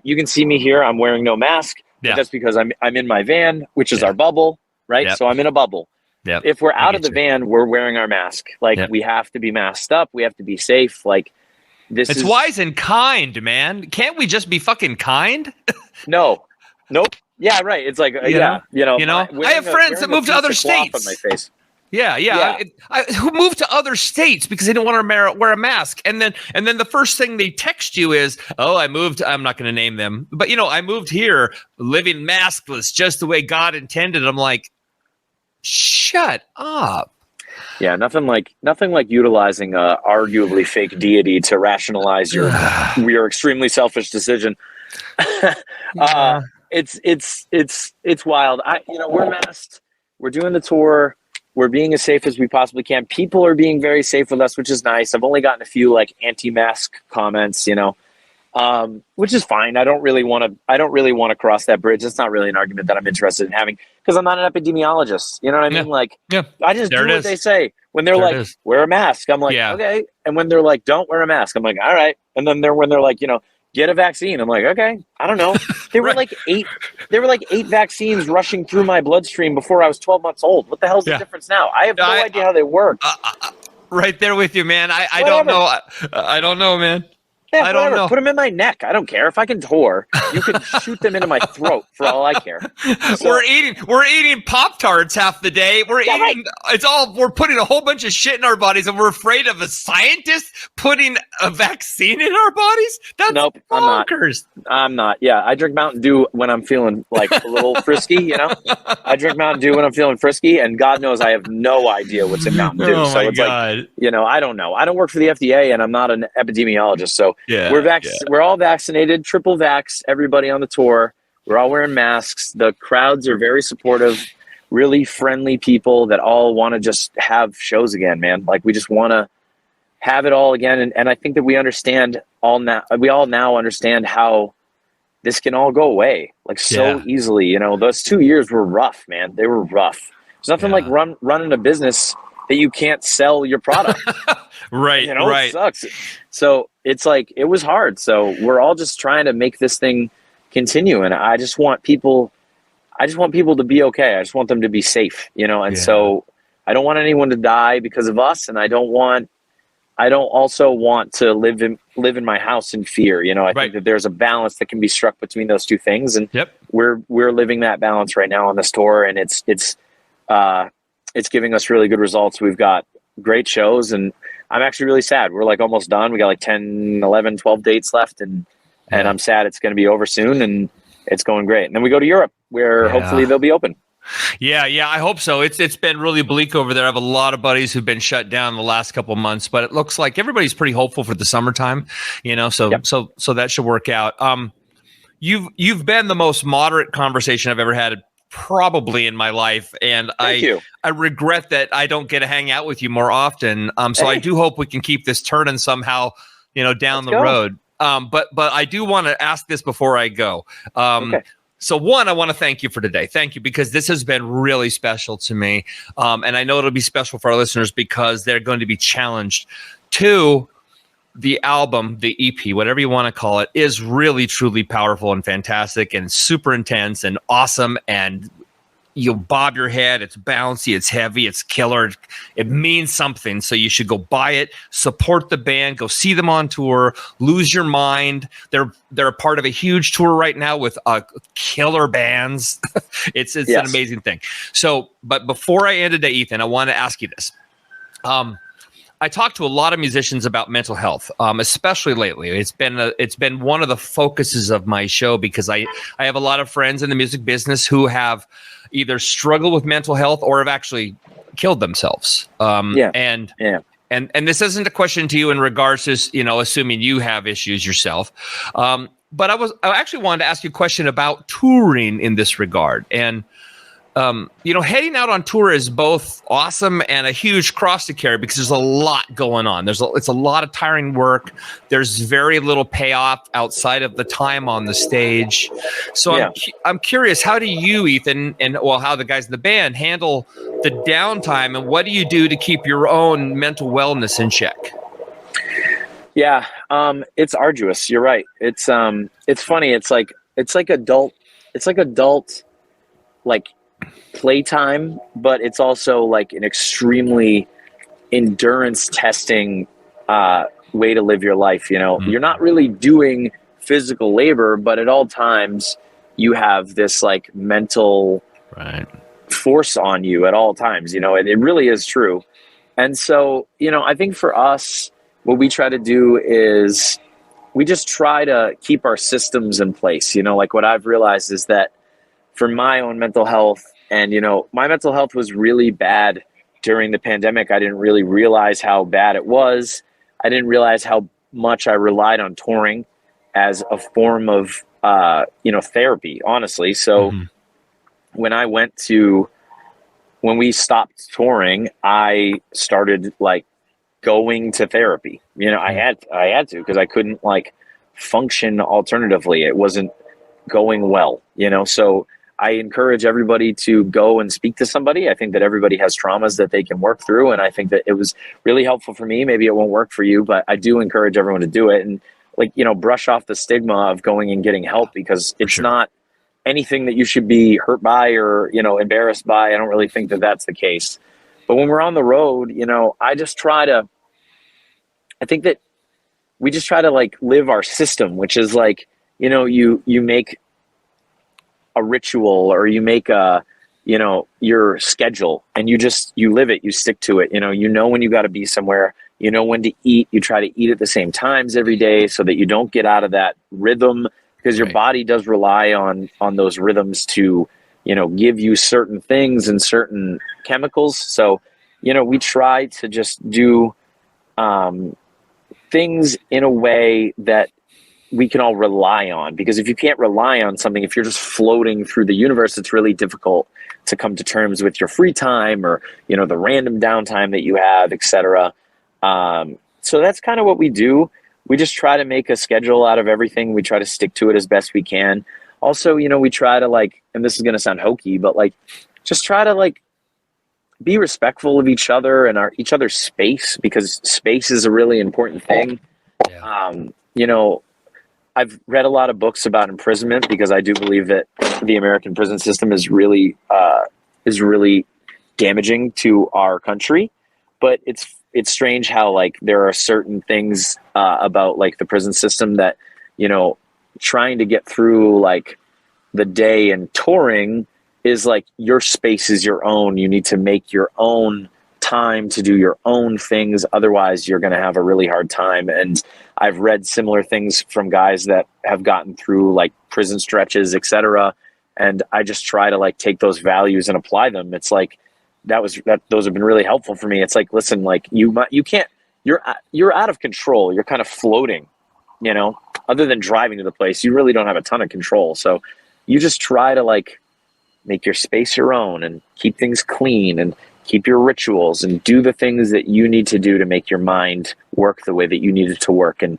Speaker 3: You can see me here. I'm wearing no mask.
Speaker 2: Yeah.
Speaker 3: That's because I'm in my van, which is our bubble, right?
Speaker 2: Yep.
Speaker 3: So I'm in a bubble.
Speaker 2: Yep.
Speaker 3: If we're out of the van, we're wearing our mask. We have to be masked up. We have to be safe. It's
Speaker 2: wise and kind, man. Can't we just be fucking kind?
Speaker 3: No. Nope. Yeah, right. It's like, I
Speaker 2: have friends that moved to other states.
Speaker 3: On my face.
Speaker 2: Yeah. Who moved to other states because they didn't want to wear a mask, and then the first thing they text you is, "Oh, I moved." I'm not going to name them, but I moved here, living maskless, just the way God intended. I'm like, shut up.
Speaker 3: Yeah, nothing like utilizing a arguably fake deity to rationalize your extremely selfish decision. It's wild. We're masked. We're doing the tour. We're being as safe as we possibly can. People are being very safe with us, which is nice. I've only gotten a few anti-mask comments, which is fine. I don't really want to cross that bridge. That's not really an argument that I'm interested in having, because I'm not an epidemiologist. You know what I mean? I just do what they say. When they're like, wear a mask, I'm like, okay. And when they're like, don't wear a mask, I'm like, all right. And then when they're like, get a vaccine, I'm like, okay, I don't know. There were like 8 vaccines rushing through my bloodstream before I was 12 months old. What the hell's the difference now? I have no idea how they work.
Speaker 2: right there with you, man. I
Speaker 3: Whatever.
Speaker 2: don't know. I don't know, man.
Speaker 3: Yeah,
Speaker 2: I don't
Speaker 3: whatever.
Speaker 2: know.
Speaker 3: Put them in my neck. I don't care. If I can tour, you can shoot them into my throat for all I care. So,
Speaker 2: We're eating Poptarts half the day. We're putting a whole bunch of shit in our bodies, and we're afraid of a scientist putting a vaccine in our bodies? That's
Speaker 3: nope,
Speaker 2: bonkers.
Speaker 3: I'm not. Yeah, I drink Mountain Dew when I'm feeling like a little frisky, you know? I drink Mountain Dew when I'm feeling frisky, and God knows I have no idea what's in Mountain Dew.
Speaker 2: Oh,
Speaker 3: so
Speaker 2: my
Speaker 3: it's
Speaker 2: God.
Speaker 3: like, you know, I don't know. I don't work for the FDA, and I'm not an epidemiologist. So
Speaker 2: Yeah,
Speaker 3: we're all vaccinated, triple vax, everybody on the tour. We're all wearing masks. The crowds are very supportive, really friendly people that all want to just have shows again, man. Like, we just want to have it all again. And I think that we all now understand how this can all go away like so easily. You know, those 2 years were rough, man. They were rough. There's nothing like running a business that you can't sell your product.
Speaker 2: Right.
Speaker 3: You know,
Speaker 2: right.
Speaker 3: it sucks. So it's like, it was hard. So we're all just trying to make this thing continue. And I just want people to be okay. I just want them to be safe, you know? And so I don't want anyone to die because of us. And I don't also want to live in my house in fear. You know, I think that there's a balance that can be struck between those two things. And we're living that balance right now on this tour. And it's giving us really good results. We've got great shows, and I'm actually really sad. We're like almost done. We got like 10, 11, 12 dates left, and I'm sad it's going to be over soon, and it's going great. And then we go to Europe, where hopefully they'll be open.
Speaker 2: Yeah, I hope so. It's been really bleak over there. I have a lot of buddies who've been shut down the last couple of months, but it looks like everybody's pretty hopeful for the summertime, you know, so that should work out. You've been the most moderate conversation I've ever had probably in my life, and I regret that I don't get to hang out with you more often. So I do hope we can keep this turning somehow, you know, down the road. But I do want to ask this before I go. So one, I want to thank you for today. Thank you, because this has been really special to me. And I know it'll be special for our listeners because they're going to be challenged. Two, the album, the EP, whatever you want to call it, is really, truly powerful and fantastic and super intense and awesome. And you bob your head. It's bouncy. It's heavy. It's killer. It means something. So you should go buy it, support the band, go see them on tour, lose your mind. They're a part of a huge tour right now with killer bands. It's an amazing thing. So, but before I end today, Ethan, I want to ask you this. I talk to a lot of musicians about mental health, especially lately. It's been one of the focuses of my show because I have a lot of friends in the music business who have either struggled with mental health or have actually killed themselves. And this isn't a question to you in regards to, you know, assuming you have issues yourself. But I actually wanted to ask you a question about touring in this regard. And you know, heading out on tour is both awesome and a huge cross to carry because there's a lot going on. It's a lot of tiring work. There's very little payoff outside of the time on the stage. So I'm curious, how do you, Ethan, and how the guys in the band handle the downtime, and what do you do to keep your own mental wellness in check?
Speaker 3: Yeah, it's arduous. You're right. It's funny. It's like adult like playtime, but it's also like an extremely endurance testing way to live your life. You know, you're not really doing physical labor, but at all times you have this like mental force on you at all times. You know, it really is true. And so, you know, I think for us, what we try to do is we just try to keep our systems in place. You know, like what I've realized is that for my own mental health, and, you know, my mental health was really bad during the pandemic. I didn't really realize how bad it was. I didn't realize how much I relied on touring as a form of, you know, therapy, honestly. So when we stopped touring, I started like going to therapy. You know, I had to, because I couldn't like function alternatively. It wasn't going well, you know, so I encourage everybody to go and speak to somebody. I think that everybody has traumas that they can work through. And I think that it was really helpful for me. Maybe it won't work for you, but I do encourage everyone to do it. And like, you know, brush off the stigma of going and getting help, because it's not anything that you should be hurt by or, you know, embarrassed by. I don't really think that that's the case. But when we're on the road, I think that we just try to like live our system, which is like, you make a ritual, or you make your schedule, and you live it, you stick to it. When you got to be somewhere, when to eat, you try to eat at the same times every day so that you don't get out of that rhythm, because your body does rely on those rhythms to, give you certain things and certain chemicals. So, we try to just do things in a way that we can all rely on, because if you can't rely on something, if you're just floating through the universe, it's really difficult to come to terms with your free time, or, the random downtime that you have, etc. So that's kind of what we do. We just try to make a schedule out of everything. We try to stick to it as best we can. Also, we try to like, and this is going to sound hokey, but like, just try to like be respectful of each other and each other's space, because space is a really important thing. Yeah. I've read a lot of books about imprisonment, because I do believe that the American prison system is really damaging to our country. But it's strange how like there are certain things about like the prison system that, trying to get through like the day and touring is like your space is your own. You need to make your own time to do your own things. Otherwise, you're going to have a really hard time. And I've read similar things from guys that have gotten through like prison stretches, etc. And I just try to like take those values and apply them. It's like those have been really helpful for me. It's like, listen, like you can't, you're out of control. You're kind of floating, other than driving to the place, you really don't have a ton of control. So you just try to like make your space your own and keep things clean and keep your rituals and do the things that you need to do to make your mind work the way that you need it to work. And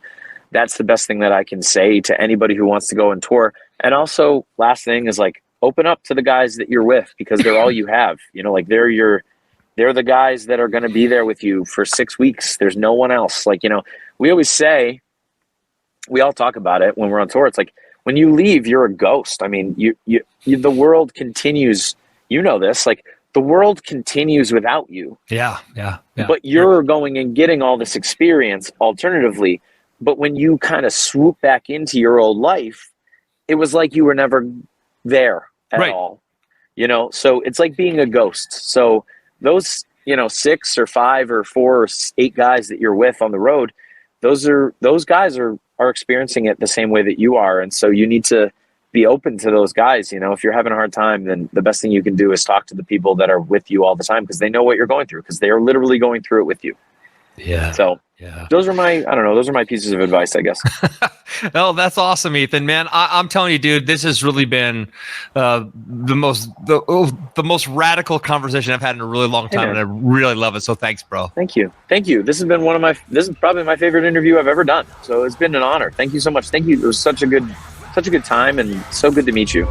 Speaker 3: that's the best thing that I can say to anybody who wants to go and tour. And also, last thing is like, open up to the guys that you're with, because they're all you have. Like they're the guys that are going to be there with you for 6 weeks. There's no one else. Like, we always say, we all talk about it when we're on tour. It's like, when you leave, you're a ghost. I mean, the world continues. This, like, the world continues without you.
Speaker 1: Yeah.
Speaker 3: But you're going and getting all this experience alternatively. But when you kind of swoop back into your old life, it was like you were never there at all. So it's like being a ghost. So those, 6 or 5 or 4 or 8 guys that you're with on the road, those guys are experiencing it the same way that you are. And so you need to be open to those guys. If you're having a hard time, then the best thing you can do is talk to the people that are with you all the time, because they know what you're going through, because they are literally going through it with you.
Speaker 1: Yeah.
Speaker 3: So those are my pieces of advice, I guess.
Speaker 2: Oh, that's awesome, Ethan, man. I'm telling you, dude, this has really been the most radical conversation I've had in a really long time. And I really love it. So thanks, bro.
Speaker 3: Thank you. This has been this is probably my favorite interview I've ever done. So it's been an honor. Thank you so much. Thank you. It was such a good time, and so good to meet you.